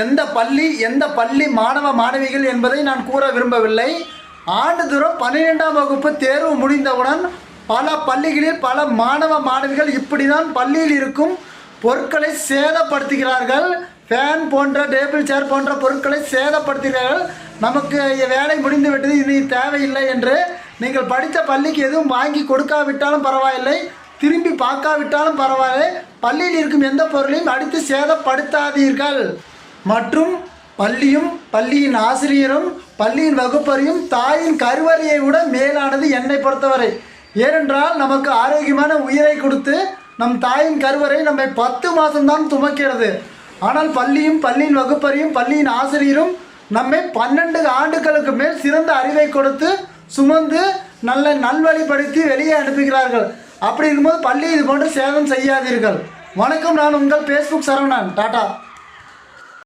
எந்த பள்ளி மாணவ மாணவிகள் என்பதை நான் கூற விரும்பவில்லை. ஆண்டுதோறும் 12ஆம் வகுப்பு தேர்வு முடிந்தவுடன் பல பள்ளிகளில் பல மாணவ மாணவிகள் இப்படிதான் பள்ளியில் இருக்கும் பொருட்களை சேதப்படுத்துகிறார்கள். ஃபேன் போன்ற டேபிள் சேர் போன்ற பொருட்களை சேதப்படுத்துகிறார்கள். நமக்கு வேலை முடிந்து விட்டது, இது தேவையில்லை என்று நீங்கள் படித்த பள்ளிக்கு எதுவும் வாங்கி கொடுக்காவிட்டாலும் பரவாயில்லை, திரும்பி பார்க்காவிட்டாலும் பரவாயில்லை, பள்ளியில் இருக்கும் எந்த பொருளையும் அடித்து சேதப்படுத்தாதீர்கள். மற்றும் பள்ளியும் பள்ளியின் ஆசிரியரும் பள்ளியின் வகுப்பறையும் தாயின் கருவறையை விட மேலானது என்னை பொறுத்தவரை. ஏனென்றால் நமக்கு ஆரோக்கியமான உயிரை கொடுத்து நம் தாயின் கருவறை நம்மை 10 மாதம்தான் துமக்கிறது. ஆனால் பள்ளியும் பள்ளியின் வகுப்பறையும் பள்ளியின் ஆசிரியரும் நம்மை 12 ஆண்டுகளுக்கு மேல் சிறந்த அறிவை கொடுத்து சுமந்து நல்ல நல்வழிப்படுத்தி வெளியே அனுப்புகிறார்கள். அப்படி இருக்கும்போது பள்ளி இது போன்று சேதம் செய்யாதீர்கள். வணக்கம், நான் உங்கள் ஃபேஸ்புக் சரவணன். டாடா.